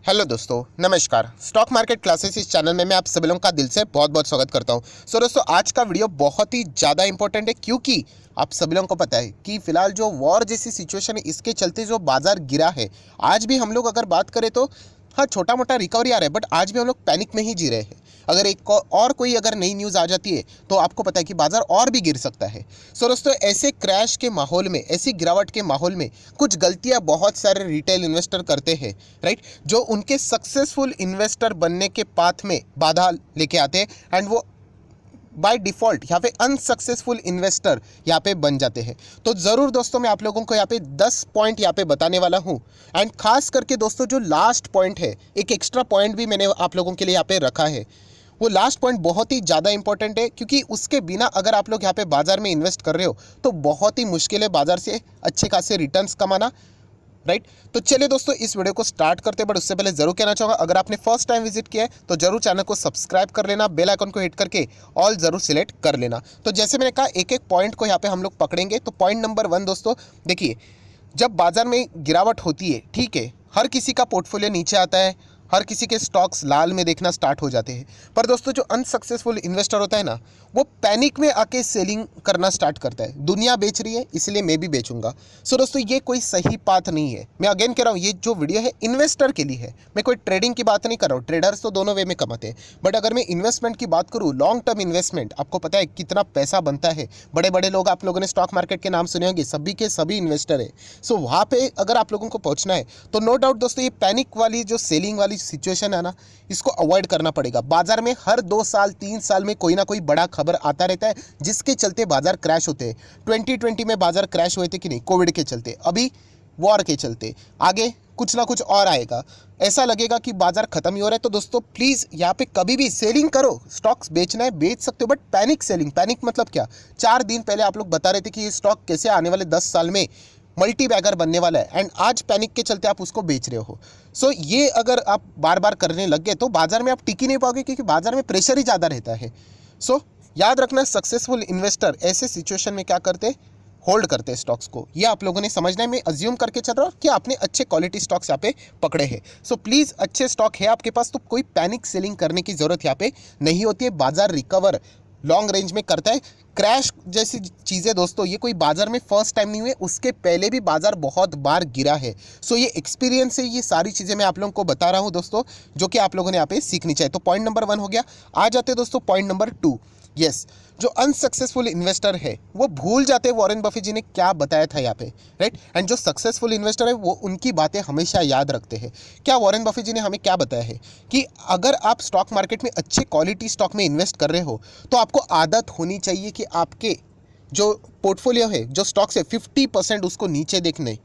Hello दोस्तों, नमस्कार। Stock market classes इस चैनल में मैं आप सभी लोगों का दिल से बहुत बहुत स्वागत करता हूं। दोस्तों, आज का वीडियो बहुत ही ज़्यादा इंपॉर्टेंट है क्योंकि आप सभी लोगों को पता है कि फिलहाल जो वॉर जैसी सिचुएशन है इसके चलते जो बाजार गिरा है। आज भी हम लोग अगर बात करें तो हाँ, छोटा मोटा रिकवरी आ रहा है, बट आज भी हम लोग पैनिक में ही जी रहे हैं। अगर और कोई अगर नई न्यूज़ आ जाती है तो आपको पता है कि बाजार और भी गिर सकता है। दोस्तों, ऐसे क्रैश के माहौल में, ऐसी गिरावट के माहौल में कुछ गलतियां बहुत सारे रिटेल इन्वेस्टर करते हैं, राइट, जो उनके सक्सेसफुल इन्वेस्टर बनने के पाथ में बाधा लेके आते हैं एंड वो बाय डिफ़ॉल्ट यहाँ पे अनसक्सेसफुल इन्वेस्टर यहाँ पे बन जाते हैं। तो ज़रूर दोस्तों, मैं आप लोगों को यहाँ पे 10 पॉइंट यहाँ पे बताने वाला हूँ। एंड खास करके दोस्तों, जो लास्ट पॉइंट है, एक एक्स्ट्रा पॉइंट भी मैंने आप लोगों के लिए यहाँ पे रखा है। वो लास्ट पॉइंट बहुत ही ज़्यादा इंपॉर्टेंट है क्योंकि उसके बिना अगर आप लोग यहाँ पे बाजार में इन्वेस्ट कर रहे हो तो बहुत ही मुश्किल है बाजार से अच्छे खासे रिटर्न्स कमाना, राइट। तो चलिए दोस्तों, इस वीडियो को स्टार्ट करते हैं, बट उससे पहले जरूर कहना चाहूँगा, अगर आपने फर्स्ट टाइम विजिट किया है तो जरूर चैनल को सब्सक्राइब कर लेना, बेल आइकन को हिट करके ऑल जरूर सिलेक्ट कर लेना। तो जैसे मैंने कहा, एक एक पॉइंट को यहाँ पे हम लोग पकड़ेंगे। तो पॉइंट नंबर 1 दोस्तों, देखिए, जब बाजार में गिरावट होती है, ठीक है, हर किसी का पोर्टफोलियो नीचे आता है, हर किसी के स्टॉक्स लाल में देखना स्टार्ट हो जाते हैं। पर दोस्तों, जो अनसक्सेसफुल इन्वेस्टर होता है ना, वो पैनिक में आके सेलिंग करना स्टार्ट करता है। दुनिया बेच रही है इसलिए मैं भी बेचूंगा। दोस्तों, ये कोई सही पाथ नहीं है। मैं अगेन कह रहा हूँ, ये जो वीडियो है इन्वेस्टर के लिए है। मैं कोई ट्रेडिंग की बात नहीं कर रहा हूँ, ट्रेडर्स तो दोनों वे में कमाते हैं। बट अगर मैं इन्वेस्टमेंट की बात करूँ, लॉन्ग टर्म इन्वेस्टमेंट, आपको पता है कितना पैसा बनता है। बड़े बड़े लोग, आप लोगों ने स्टॉक मार्केट के नाम सुने होंगे, सभी के सभी इन्वेस्टर है। वहाँ पे अगर आप लोगों को पहुँचना है तो नो डाउट दोस्तों, ये पैनिक वाली जो सेलिंग वाली सिचुएशन है ना, इसको अवॉइड करना पड़ेगा। बाजार में हर 2 साल 3 साल में कोई ना कोई बड़ा खबर आता रहता है जिसके चलते बाजार क्रैश होते हैं। 2020 में बाजार क्रैश हुए थे कि नहीं, कोविड के चलते, अभी वॉर के चलते, आगे कुछ ना कुछ और आएगा। ऐसा लगेगा कि बाजार खत्म ही हो रहा है। तो दोस्तों, प्लीज़ यहाँ पे कभी भी सेलिंग करो, स्टॉक्स बेचना है बेच सकते हो, बट पैनिक सेलिंग, पैनिक मतलब क्या, 4 दिन पहले आप लोग बता रहे थे कि ये स्टॉक कैसे आने वाले 10 साल में मल्टी बैगर बनने वाला है एंड आज पैनिक के चलते आप उसको बेच रहे हो। ये अगर आप बार बार करने लग गए तो बाजार में आप टिक ही नहीं पाओगे क्योंकि बाजार में प्रेशर ही ज़्यादा रहता है। याद रखना, सक्सेसफुल इन्वेस्टर ऐसे सिचुएशन में क्या करते, होल्ड करते हैं स्टॉक्स को। ये आप लोगों ने समझना है। मैं अज्यूम करके चल रहा हूँ कि आपने अच्छे क्वालिटी स्टॉक्स यहाँ पे पकड़े हैं। प्लीज़, अच्छे स्टॉक है आपके पास तो कोई पैनिक सेलिंग करने की ज़रूरत यहाँ पे नहीं होती है। बाजार रिकवर लॉन्ग रेंज में करता है। क्रैश जैसी चीज़ें दोस्तों, ये कोई बाजार में फर्स्ट टाइम नहीं हुए, उसके पहले भी बाजार बहुत बार गिरा है। ये एक्सपीरियंस से ये सारी चीज़ें मैं आप लोगों को बता रहा हूँ दोस्तों, जो कि आप लोगों ने यहाँ पे सीखनी चाहिए। तो पॉइंट नंबर 1 हो गया। आ जाते दोस्तों पॉइंट नंबर 2। यस, जो अनसक्सेसफुल इन्वेस्टर है वो भूल जाते हैं वॉरेन बफेट जी ने क्या बताया था यहाँ पे, राइट। एंड जो सक्सेसफुल इन्वेस्टर है वो उनकी बातें हमेशा याद रखते हैं। क्या वॉरेन बफेट जी ने हमें क्या बताया है कि अगर आप स्टॉक मार्केट में अच्छे क्वालिटी स्टॉक में इन्वेस्ट कर रहे हो तो आपको आदत होनी चाहिए कि आपके जो पोर्टफोलियो है, जो स्टॉक्स है, 50% उसको नीचे देखने।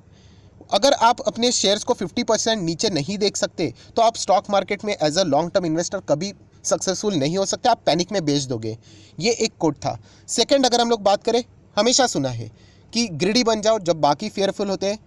अगर आप अपने शेयर्स को 50% नीचे नहीं देख सकते तो आप स्टॉक मार्केट में as a long term investor कभी सक्सेसफुल नहीं हो सकते। आप पैनिक में बेच दोगे। ये एक कोट था। सेकंड, अगर हम लोग बात करें, हमेशा सुना है कि ग्रीडी बन जाओ जब बाकी फेयरफुल होते हैं,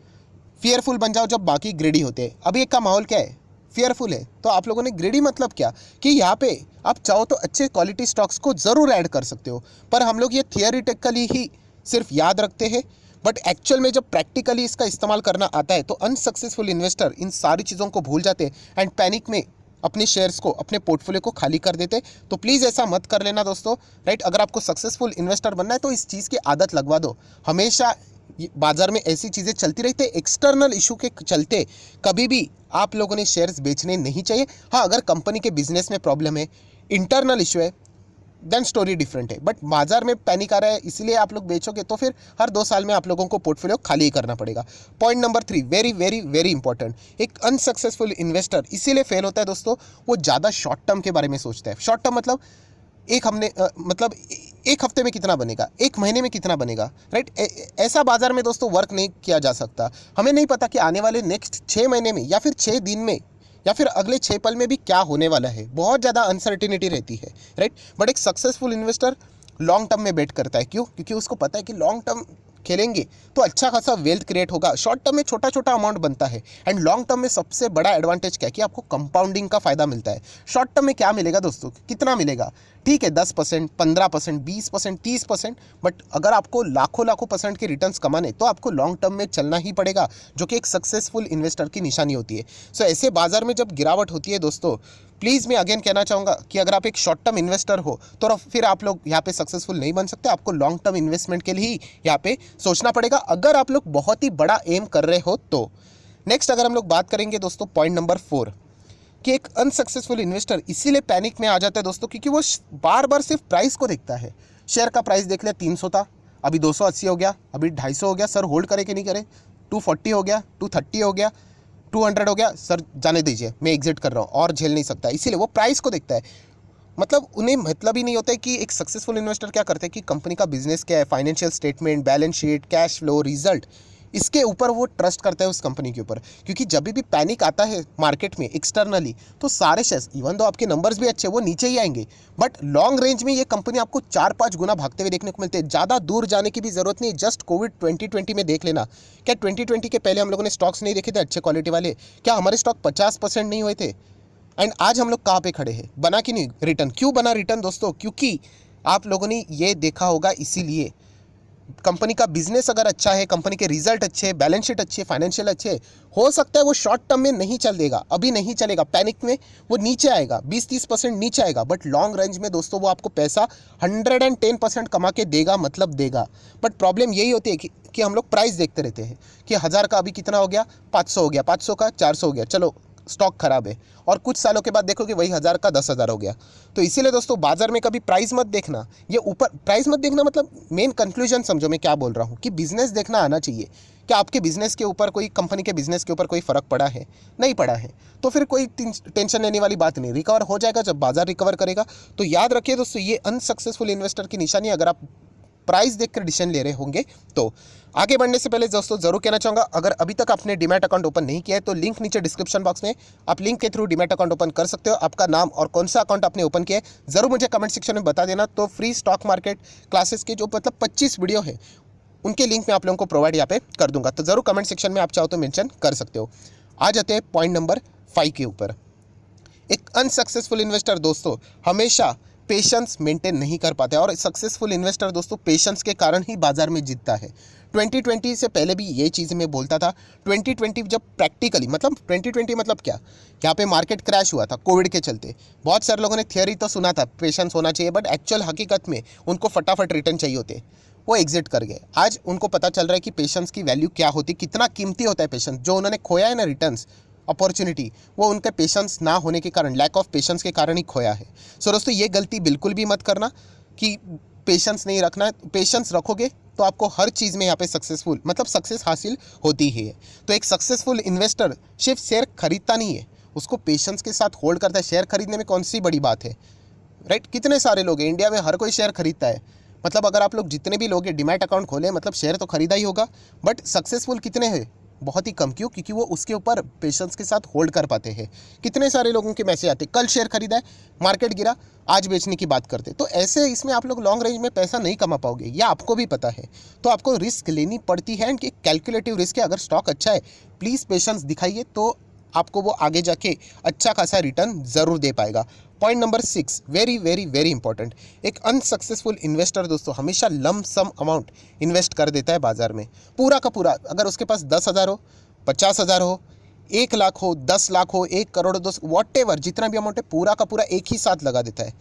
फेयरफुल बन जाओ जब बाकी ग्रीडी होते हैं। अभी एक का माहौल क्या है, फेयरफुल है, तो आप लोगों ने ग्रीडी मतलब क्या कि यहाँ पे आप चाहो तो अच्छे क्वालिटी स्टॉक्स को ज़रूर ऐड कर सकते हो। पर हम लोग ये थियरिटिकली ही सिर्फ याद रखते हैं, बट एक्चुअल में जब प्रैक्टिकली इसका इस्तेमाल करना आता है तो अनसक्सेसफुल इन्वेस्टर इन सारी चीज़ों को भूल जाते हैं एंड पैनिक में अपने शेयर्स को, अपने पोर्टफोलियो को खाली कर देते। तो प्लीज़ ऐसा मत कर लेना दोस्तों, राइट। अगर आपको सक्सेसफुल इन्वेस्टर बनना है तो इस चीज़ की आदत लगवा दो। हमेशा बाजार में ऐसी चीज़ें चलती रहती है, एक्सटर्नल इशू के चलते कभी भी आप लोगों ने शेयर्स बेचने नहीं चाहिए। हाँ, अगर कंपनी के बिजनेस में प्रॉब्लम है, इंटरनल इशू है, देन स्टोरी डिफरेंट है। बट बाजार में पैनिक आ रहा है इसलिए आप लोग बेचोगे तो फिर हर 2 साल में आप लोगों को पोर्टफोलियो खाली ही करना पड़ेगा। Point number 3, very very very important. एक अनसक्सेसफुल इन्वेस्टर इसीलिए फेल होता है दोस्तों, वो ज़्यादा शॉर्ट टर्म के बारे में सोचता है। शॉर्ट टर्म मतलब मतलब एक हफ्ते में कितना बनेगा, एक महीने में कितना बनेगा, राइट। ऐसा बाजार में दोस्तों वर्क नहीं किया जा सकता। हमें नहीं पता कि आने वाले नेक्स्ट 6 महीने में या फिर 6 दिन में या फिर अगले 6 पल में भी क्या होने वाला है। बहुत ज़्यादा अनसर्टिनिटी रहती है, राइट। बट एक सक्सेसफुल इन्वेस्टर लॉन्ग टर्म में बेट करता है। क्यों? क्योंकि उसको पता है कि लॉन्ग टर्म खेलेंगे तो अच्छा खासा वेल्थ क्रिएट होगा। शॉर्ट टर्म में छोटा छोटा अमाउंट बनता है एंड लॉन्ग टर्म में सबसे बड़ा एडवांटेज क्या है कि आपको कंपाउंडिंग का फायदा मिलता है। शॉर्ट टर्म में क्या मिलेगा दोस्तों, कितना मिलेगा, ठीक है 10%, 15%, 20%, 30%, बट अगर आपको लाखों लाखों परसेंट के रिटर्न्स कमाने तो आपको लॉन्ग टर्म में चलना ही पड़ेगा, जो कि एक सक्सेसफुल इन्वेस्टर की निशानी होती है। सो ऐसे बाजार में जब गिरावट होती है दोस्तों, प्लीज़ मैं अगेन कहना चाहूँगा कि अगर आप एक शॉर्ट टर्म इन्वेस्टर हो तो फिर आप लोग यहाँ पे सक्सेसफुल नहीं बन सकते। आपको लॉन्ग टर्म इन्वेस्टमेंट के लिए ही यहाँ पे सोचना पड़ेगा, अगर आप लोग बहुत ही बड़ा एम कर रहे हो तो। नेक्स्ट अगर हम लोग बात करेंगे दोस्तों पॉइंट नंबर 4, कि एक अनसक्सेसफुल इन्वेस्टर इसीलिए पैनिक में आ जाता है दोस्तों क्योंकि वो बार बार सिर्फ प्राइस को देखता है। शेयर का प्राइस देख लिया 300 था, अभी 280 हो गया, अभी 250 हो गया, सर होल्ड करे कि नहीं करे, 240 हो गया, 230 हो गया, 200 हो गया, सर जाने दीजिए मैं एग्जिट कर रहा हूँ और झेल नहीं सकता। इसीलिए वो प्राइस को देखता है। मतलब उन्हें मतलब ही नहीं होता है कि एक सक्सेसफुल इन्वेस्टर क्या करते हैं कि कंपनी का बिजनेस क्या है, financial statement, balance sheet, cash flow, result, इसके ऊपर वो ट्रस्ट करता है उस कंपनी के ऊपर। क्योंकि जब भी पैनिक आता है मार्केट में एक्सटर्नली तो सारे शेयर्स, इवन दो आपके नंबर्स भी अच्छे, वो नीचे ही आएंगे, बट लॉन्ग रेंज में ये कंपनी आपको 4-5 गुना भागते हुए देखने को मिलते हैं। ज़्यादा दूर जाने की भी जरूरत नहीं। जस्ट कोविड 2020 में देख लेना, क्या 2020 के पहले हम लोगों ने स्टॉक्स नहीं देखे थे अच्छे क्वालिटी वाले? क्या हमारे स्टॉक 50% नहीं हुए थे? एंड आज हम लोग कहाँ पे खड़े हैं? बना कि नहीं रिटर्न? क्यों बना रिटर्न दोस्तों? क्योंकि आप लोगों ने ये देखा होगा, इसीलिए कंपनी का बिजनेस अगर अच्छा है, कंपनी के रिजल्ट अच्छे, बैलेंस शीट अच्छे, फाइनेंशियल अच्छे, हो सकता है वो शॉर्ट टर्म में नहीं चल देगा, अभी नहीं चलेगा, पैनिक में वो नीचे आएगा, 20-30% नीचे आएगा, बट लॉन्ग रेंज में दोस्तों वो आपको पैसा 110% कमा के देगा, मतलब देगा। बट प्रॉब्लम यही होती है कि हम लोग प्राइस देखते रहते हैं कि 1000 का अभी कितना हो गया, 500 हो गया, 500 का 400 हो गया, चलो स्टॉक खराब है, और कुछ सालों के बाद देखो कि वही 1000 का 10,000 हो गया। तो इसीलिए दोस्तों बाजार में कभी प्राइस मत देखना, ये ऊपर प्राइस मत देखना, मतलब मेन कंक्लूजन समझो मैं क्या बोल रहा हूँ कि बिजनेस देखना आना चाहिए। क्या आपके बिजनेस के ऊपर, कोई कंपनी के बिजनेस के ऊपर कोई फर्क पड़ा है? नहीं पड़ा है, तो फिर कोई टेंशन लेने वाली बात नहीं, रिकवर हो जाएगा जब बाजार रिकवर करेगा। तो याद रखिए दोस्तों, ये अनसक्सेसफुल इन्वेस्टर की निशानी, अगर आप प्राइस देखकर डिसीजन ले रहे होंगे तो। आगे बढ़ने से पहले दोस्तों जरूर कहना चाहूँगा, अगर अभी तक आपने डीमैट अकाउंट ओपन नहीं किया है तो लिंक नीचे डिस्क्रिप्शन बॉक्स में, आप लिंक के थ्रू डीमैट अकाउंट ओपन कर सकते हो। आपका नाम और कौन सा अकाउंट आपने ओपन किया है जरूर मुझे कमेंट सेक्शन में बता देना। तो फ्री स्टॉक मार्केट क्लासेस के जो मतलब 25 वीडियो है उनके लिंक मैं आप लोगों को प्रोवाइड यहाँ पे कर दूंगा, तो जरूर कमेंट सेक्शन में आप चाहो तो मेंशन कर सकते हो। आ जाते हैं पॉइंट नंबर 5 के ऊपर। एक अनसक्सेसफुल इन्वेस्टर दोस्तों हमेशा पेशेंस मेंटेन नहीं कर पाते, और सक्सेसफुल इन्वेस्टर दोस्तों पेशेंस के कारण ही बाजार में जीतता है। 2020 से पहले भी ये चीज़ मैं बोलता था। 2020 जब प्रैक्टिकली, मतलब 2020 मतलब क्या, यहाँ पे मार्केट क्रैश हुआ था कोविड के चलते। बहुत सारे लोगों ने थियोरी तो सुना था पेशेंस होना चाहिए, बट एक्चुअल हकीकत में उनको फटाफट रिटर्न चाहिए होते, वो एग्जिट कर गए। आज उनको पता चल रहा है कि पेशेंस की वैल्यू क्या होती, कितना कीमती होता है पेशेंस। जो उन्होंने खोया है ना रिटर्न्स, अपॉर्चुनिटी, वो उनके पेशेंस ना होने के कारण, लैक ऑफ पेशेंस के कारण ही खोया है। सो दोस्तों ये गलती बिल्कुल भी मत करना कि पेशेंस नहीं रखना है। पेशेंस रखोगे तो आपको हर चीज़ में यहाँ पे सक्सेसफुल, मतलब सक्सेस हासिल होती ही है। तो एक सक्सेसफुल इन्वेस्टर सिर्फ शेयर खरीदता नहीं है, उसको पेशेंस के साथ होल्ड करता है। शेयर खरीदने में कौन सी बड़ी बात है, राइट? कितने सारे लोग हैं इंडिया में, हर कोई शेयर खरीदता है। मतलब अगर आप लोग जितने भी लोग डीमैट अकाउंट खोले, मतलब शेयर तो खरीदा ही होगा, बट सक्सेसफुल कितने हैं? बहुत ही कम। क्यों? क्योंकि वो उसके ऊपर पेशेंस के साथ होल्ड कर पाते हैं। कितने सारे लोगों के मैसेज आते, कल शेयर खरीदा है, मार्केट गिरा, आज बेचने की बात करते। तो ऐसे इसमें आप लोग लॉन्ग रेंज में पैसा नहीं कमा पाओगे, यह आपको भी पता है। तो आपको रिस्क लेनी पड़ती है, कि कैलकुलेटिव रिस्क है। अगर स्टॉक अच्छा है प्लीज़ पेशेंस दिखाइए, तो आपको वो आगे जाके अच्छा खासा रिटर्न ज़रूर दे पाएगा। Point number 6, very very very important. एक अनसक्सेसफुल इन्वेस्टर दोस्तों हमेशा लम सम अमाउंट इन्वेस्ट कर देता है बाजार में, पूरा का पूरा। अगर उसके पास 10,000 हो, 50,000 हो, 1 लाख हो, 10 लाख हो, 1 करोड़, 2 वॉटेवर जितना भी अमाउंट है पूरा का पूरा एक ही साथ लगा देता है।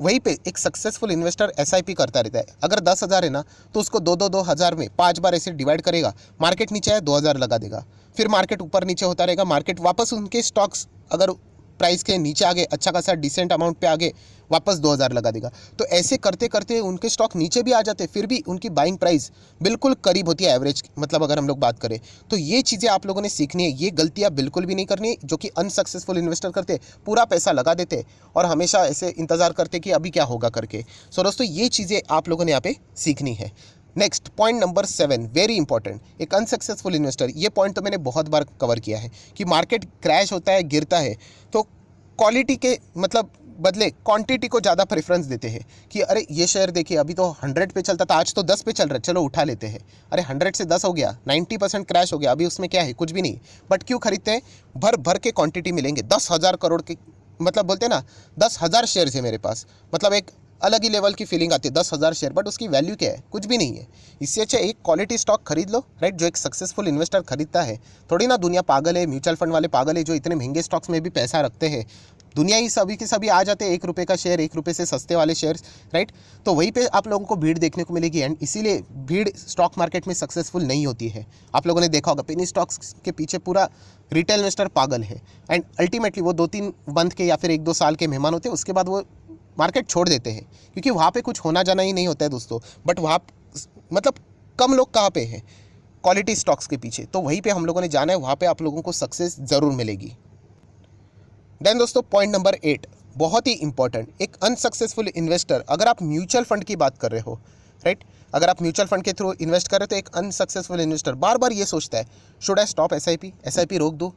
वहीं पे एक सक्सेसफुल इन्वेस्टर SIP करता रहता है। अगर 10,000 है ना तो उसको 2,000 में 5 बार ऐसे डिवाइड करेगा। मार्केट नीचे आए 2,000 लगा देगा, फिर मार्केट ऊपर नीचे होता रहेगा, मार्केट वापस उनके स्टॉक्स अगर प्राइस के नीचे आ गए, अच्छा खासा डिसेंट अमाउंट पे आ गए, वापस 2,000 लगा देगा। तो ऐसे करते करते उनके स्टॉक नीचे भी आ जाते, फिर भी उनकी बाइंग प्राइस बिल्कुल करीब होती है एवरेज। मतलब अगर हम लोग बात करें तो ये चीज़ें आप लोगों ने सीखनी है, ये गलतियाँ बिल्कुल भी नहीं करनी है जो कि अनसक्सेसफुल इन्वेस्टर करते। पूरा पैसा लगा देते और हमेशा ऐसे इंतजार करते कि अभी क्या होगा करके। सो दोस्तों ये चीज़ें आप लोगों ने यहाँ पे सीखनी है। Next point number 7, very important. एक अनसक्सेसफुल इन्वेस्टर, ये पॉइंट तो मैंने बहुत बार कवर किया है कि मार्केट क्रैश होता है, गिरता है, तो क्वालिटी के मतलब बदले क्वांटिटी को ज़्यादा प्रेफरेंस देते हैं कि अरे ये शेयर देखिए अभी तो 100 पे चलता था, आज तो 10 पे चल रहा है, चलो उठा लेते हैं। अरे 100 से 10 हो गया, 90% क्रैश हो गया, अभी उसमें क्या है, कुछ भी नहीं। बट क्यों खरीदते हैं? भर भर के क्वांटिटी मिलेंगे, 10,000 करोड़ के, मतलब बोलते हैं ना 10,000 शेयर्स है मेरे पास, मतलब एक अलग ही लेवल की फीलिंग आती है। 10,000 शेयर, बट उसकी वैल्यू क्या है? कुछ भी नहीं है। इससे अच्छा एक क्वालिटी स्टॉक खरीद लो, राइट, जो एक सक्सेसफुल इन्वेस्टर खरीदता है। थोड़ी ना दुनिया पागल है, म्यूचुअल फंड वाले पागल है जो इतने महंगे स्टॉक्स में भी पैसा रखते हैं। दुनिया ही सभी के सभी आ जाते हैं 1 रुपये का शेयर, 1 रुपये से सस्ते वाले शेयर्स, राइट। तो वहीं पे आप लोगों को भीड़ देखने को मिलेगी, एंड इसीलिए भीड़ स्टॉक मार्केट में सक्सेसफुल नहीं होती है। आप लोगों ने देखा होगा पेनी स्टॉक्स के पीछे पूरा रिटेल इन्वेस्टर पागल है, एंड अल्टीमेटली वो 2-3 मंथ के या फिर 1-2 साल के मेहमान होते हैं, उसके बाद वो मार्केट छोड़ देते हैं, क्योंकि वहाँ पे कुछ होना जाना ही नहीं होता है दोस्तों। बट वहाँ मतलब कम लोग कहाँ पे हैं? क्वालिटी स्टॉक्स के पीछे। तो वहीं पे हम लोगों ने जाना है, वहाँ पे आप लोगों को सक्सेस ज़रूर मिलेगी। देन दोस्तों पॉइंट नंबर 8 बहुत ही इंपॉर्टेंट, एक अनसक्सेसफुल इन्वेस्टर, अगर आप म्यूचुअल फंड की बात कर रहे हो, राइट, अगर आप म्यूचुअल फंड के थ्रू इन्वेस्ट कर रहे हो तो एक अनसक्सेसफुल इन्वेस्टर बार बार ये सोचता है, शुड आई स्टॉप एसआईपी रोक दूँ।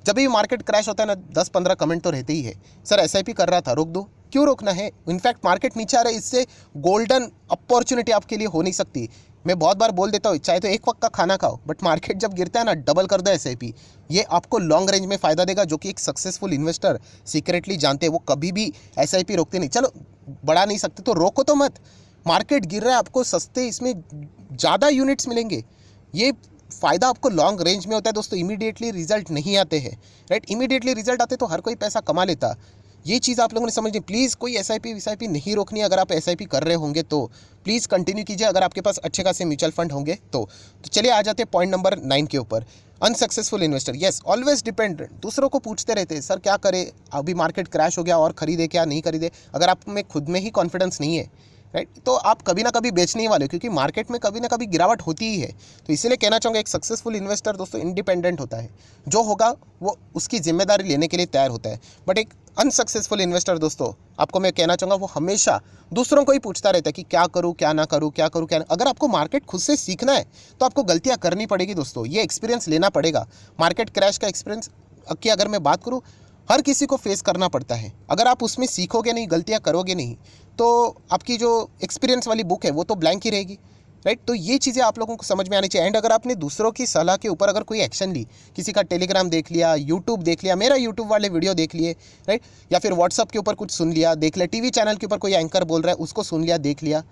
जब भी मार्केट क्रैश होता है ना, 10-15 कमेंट तो रहते ही है, सर एसआईपी कर रहा था रोक दो। क्यों रोकना है? इनफैक्ट मार्केट नीचे आ रहा है, इससे गोल्डन अपॉर्चुनिटी आपके लिए हो नहीं सकती। मैं बहुत बार बोल देता हूँ, चाहे तो एक वक्त का खाना खाओ, बट मार्केट जब गिरता है ना, डबल कर दो एसआईपी। ये आपको लॉन्ग रेंज में फ़ायदा देगा, जो कि एक सक्सेसफुल इन्वेस्टर सीक्रेटली जानते हैं। वो कभी भी एसआईपी रोकते नहीं। चलो बढ़ा नहीं सकते तो रोको तो मत। मार्केट गिर रहा है, आपको सस्ते इसमें ज़्यादा यूनिट्स मिलेंगे, ये फ़ायदा आपको लॉन्ग रेंज में होता है दोस्तों। इमीडिएटली रिजल्ट नहीं आते हैं, राइट। इमीडिएटली रिजल्ट आते तो हर कोई पैसा कमा लेता। ये चीज़ आप लोगों ने समझनी। प्लीज़ कोई एसआईपी नहीं रोकनी। अगर आप एसआईपी कर रहे होंगे तो प्लीज़ कंटिन्यू कीजिए, अगर आपके पास अच्छे खासे म्यूचुअल फंड होंगे तो चलिए आ जाते हैं पॉइंट नंबर 9 के ऊपर। Unsuccessful investor, yes, always dependent, दूसरों को पूछते रहते हैं, सर क्या करें, अभी मार्केट क्रैश हो गया और खरीदे क्या नहीं खरीदे। अगर आप में खुद में ही कॉन्फिडेंस नहीं है, राइट, तो आप कभी ना कभी बेचने ही वाले हो, क्योंकि मार्केट में कभी ना कभी गिरावट होती ही है। तो इसीलिए कहना चाहूँगा, एक सक्सेसफुल इन्वेस्टर दोस्तों इंडिपेंडेंट होता है, जो होगा वो उसकी जिम्मेदारी लेने के लिए तैयार होता है। बट एक अनसक्सेसफुल इन्वेस्टर दोस्तों, आपको मैं कहना चाहूँगा, वो हमेशा दूसरों को ही पूछता रहता है कि क्या करूँ क्या ना करूँ, क्या करूँ क्या ना। अगर आपको मार्केट खुद से सीखना है तो आपको गलतियाँ करनी पड़ेगी दोस्तों, ये एक्सपीरियंस लेना पड़ेगा। मार्केट क्रैश का एक्सपीरियंस की अगर मैं बात करूँ, हर किसी को फेस करना पड़ता है। अगर आप उसमें सीखोगे नहीं, गलतियाँ करोगे नहीं, तो आपकी जो एक्सपीरियंस वाली बुक है वो तो ब्लैंक ही रहेगी, राइट। तो ये चीज़ें आप लोगों को समझ में आनी चाहिए। एंड अगर आपने दूसरों की सलाह के ऊपर अगर कोई एक्शन ली, किसी का टेलीग्राम देख लिया, यूट्यूब देख लिया, मेरा यूट्यूब वाले वीडियो देख लिए, राइट, या फिर व्हाट्सअप के ऊपर कुछ सुन लिया, देख लिया, टीवी चैनल के ऊपर कोई एंकर बोल रहा है उसको सुन लिया, देख लिया,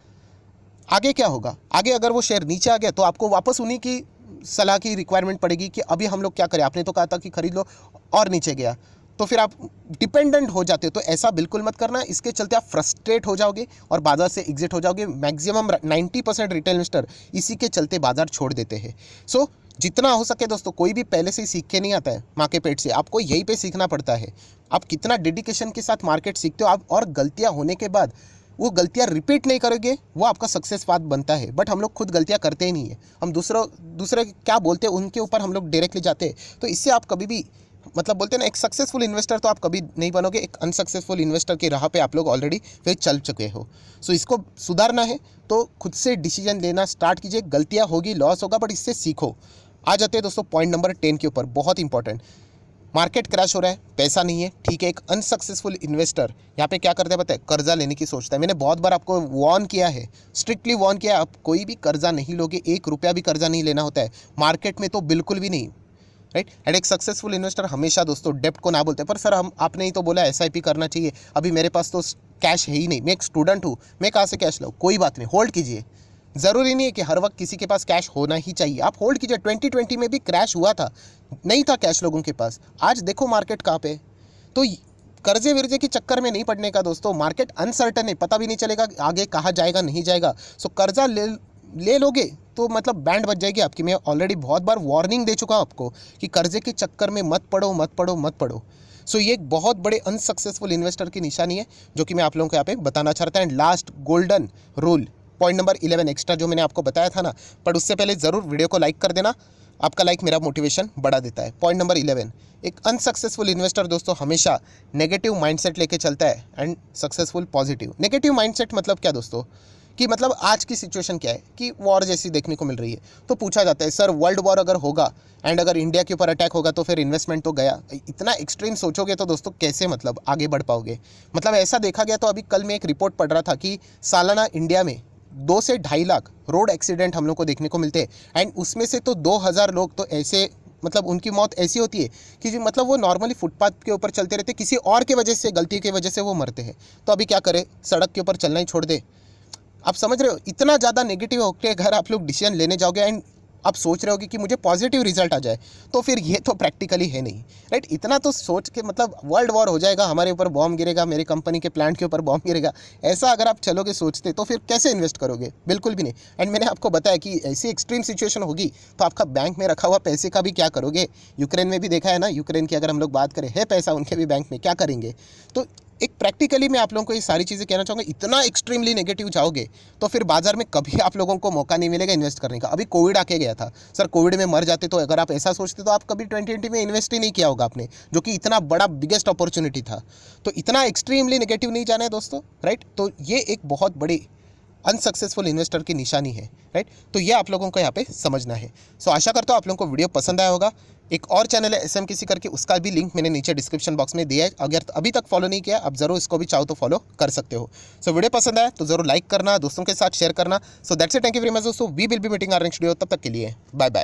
आगे क्या होगा? आगे अगर वो शेयर नीचे आ गया तो आपको वापस उन्हीं की सलाह की रिक्वायरमेंट पड़ेगी कि अभी हम लोग क्या करें, आपने तो कहा था कि खरीद लो और नीचे गया, तो फिर आप डिपेंडेंट हो जाते हो। तो ऐसा बिल्कुल मत करना, इसके चलते आप फ्रस्ट्रेट हो जाओगे और बाजार से एग्जिट हो जाओगे। मैक्सिमम 90% रिटेल इन्वेस्टर इसी के चलते बाजार छोड़ देते हैं। सो जितना हो सके दोस्तों, कोई भी पहले से ही सीख के नहीं आता है माँ के पेट से, आपको यहीं पे सीखना पड़ता है। आप कितना डेडिकेशन के साथ मार्केट सीखते हो आप, और गलतियाँ होने के बाद वो गलतियाँ रिपीट नहीं करोगे, वो आपका सक्सेस पाथ बनता है। बट हम लोग खुद गलतियाँ करते ही नहीं है, हम दूसरे क्या बोलते हैं उनके ऊपर हम लोग डायरेक्टली जाते हैं। तो इससे आप कभी भी, मतलब बोलते हैं ना, एक सक्सेसफुल इन्वेस्टर तो आप कभी नहीं बनोगे, एक अनसक्सेसफुल इन्वेस्टर की राह पे आप लोग ऑलरेडी फिर चल चुके हो। सो इसको सुधारना है तो खुद से डिसीजन लेना स्टार्ट कीजिए। गलतियाँ होगी, लॉस होगा, बट इससे सीखो। आ जाते हैं दोस्तों पॉइंट नंबर 10 के ऊपर, बहुत इंपॉर्टेंट। मार्केट क्रैश हो रहा है, पैसा नहीं है, ठीक है। एक अनसक्सेसफुल इन्वेस्टर यहाँ पे क्या करता है पता है? कर्जा लेने की सोचता है। मैंने बहुत बार आपको वार्न किया है, स्ट्रिक्टली वार्न किया है, आप कोई भी कर्जा नहीं लोगे, 1 रुपया भी कर्जा नहीं लेना होता है मार्केट में, तो बिल्कुल भी नहीं, राइट। एंड एक सक्सेसफुल इन्वेस्टर हमेशा दोस्तों डेप्ट को ना बोलते, पर सर आपने ही तो बोला एसआईपी करना चाहिए, अभी मेरे पास तो कैश है ही नहीं, मैं एक स्टूडेंट हूँ, मैं कहाँ से कैश लाऊँ? कोई बात नहीं, होल्ड कीजिए। ज़रूरी नहीं है कि हर वक्त किसी के पास कैश होना ही चाहिए, आप होल्ड कीजिए। 2020 में भी क्रैश हुआ था, नहीं था कैश लोगों के पास, आज देखो मार्केट कहाँ पे। तो कर्जे वर्जे के चक्कर में नहीं पड़ने का दोस्तों, मार्केट अनसर्टन है, पता भी नहीं चलेगा आगे कहाँ जाएगा नहीं जाएगा। सो कर्जा ले लोगे तो मतलब बैंड बच जाएगी आपकी। मैं ऑलरेडी बहुत बार वार्निंग दे चुका हूँ आपको कि कर्जे के चक्कर में मत पड़ो। सो ये एक बहुत बड़े अनसक्सेसफुल इन्वेस्टर की निशानी है, जो कि मैं आप लोगों को यहाँ पे बताना चाहता हूँ। And last golden rule, point number 11 extra जो मैंने आपको बताया था ना, पर उससे पहले ज़रूर वीडियो को लाइक कर देना, आपका लाइक मेरा मोटिवेशन बढ़ा देता है। पॉइंट नंबर 11, एक अनसक्सेसफुल इन्वेस्टर दोस्तों हमेशा नेगेटिव माइंडसेट लेके चलता है and successful positive. Negative mindset मतलब क्या दोस्तों? कि मतलब आज की सिचुएशन क्या है कि वॉर जैसी देखने को मिल रही है। तो पूछा जाता है सर वर्ल्ड वॉर अगर होगा एंड अगर इंडिया के ऊपर अटैक होगा तो फिर इन्वेस्टमेंट तो गया। इतना एक्सट्रीम सोचोगे तो दोस्तों कैसे मतलब आगे बढ़ पाओगे। मतलब ऐसा देखा गया तो अभी कल मैं एक रिपोर्ट पढ़ रहा था कि सालाना इंडिया में 2 से 2.5 लाख रोड एक्सीडेंट हम लोग को देखने को मिलते हैं एंड उसमें से तो 2000 लोग तो ऐसे मतलब उनकी मौत ऐसी होती है कि जो मतलब वो नॉर्मली फुटपाथ के ऊपर चलते रहते, किसी और की वजह से गलती की वजह से वो मरते हैं। तो अभी क्या करें, सड़क के ऊपर चलना ही छोड़ दे। आप समझ रहे हो, इतना ज़्यादा नेगेटिव होकर घर आप लोग डिसीजन लेने जाओगे एंड आप सोच रहे होगे कि मुझे पॉजिटिव रिजल्ट आ जाए, तो फिर ये तो प्रैक्टिकली है नहीं, राइट। इतना तो सोच के मतलब वर्ल्ड वॉर हो जाएगा, हमारे ऊपर बॉम्ब गिरेगा, मेरी कंपनी के प्लांट के ऊपर बॉम्ब गिरेगा, ऐसा अगर आप चलोगे सोचते तो फिर कैसे इन्वेस्ट करोगे, बिल्कुल भी नहीं। एंड मैंने आपको बताया कि ऐसी एक्सट्रीम सिचुएशन होगी तो आपका बैंक में रखा हुआ पैसे का भी क्या करोगे। यूक्रेन में भी देखा है ना, यूक्रेन की अगर हम लोग बात करें, है पैसा उनके भी बैंक में, क्या करेंगे। तो एक प्रैक्टिकली मैं आप लोगों को ये सारी चीज़ें कहना चाहूँगा, इतना एक्सट्रीमली नेगेटिव जाओगे तो फिर बाजार में कभी आप लोगों को मौका नहीं मिलेगा इन्वेस्ट करने का। अभी कोविड आके गया था, सर कोविड में मर जाते तो अगर आप ऐसा सोचते तो आप कभी 2020 में इन्वेस्ट ही नहीं किया होगा आपने, जो कि इतना बड़ा बिगेस्ट अपॉर्चुनिटी था। तो इतना एक्सट्रीमली नेगेटिव नहीं जाना है दोस्तों, राइट। तो ये एक बहुत बड़ी अनसक्सेसफुल इन्वेस्टर की निशानी है, राइट। तो ये आप लोगों को यहाँ पे समझना है। सो आशा करता हूँ आप लोगों को वीडियो पसंद आया होगा। एक और चैनल है SMKC करके, उसका भी लिंक मैंने नीचे डिस्क्रिप्शन बॉक्स में दिया है, अगर अभी तक फॉलो नहीं किया आप ज़रूर इसको भी चाहो तो फॉलो कर सकते हो। सो वीडियो पसंद आया तो ज़रूर लाइक करना, दोस्तों के साथ शेयर करना। So that's it, thank you very much दोस्तों, we will be meeting our next video, तब तक के लिए बाय बाय।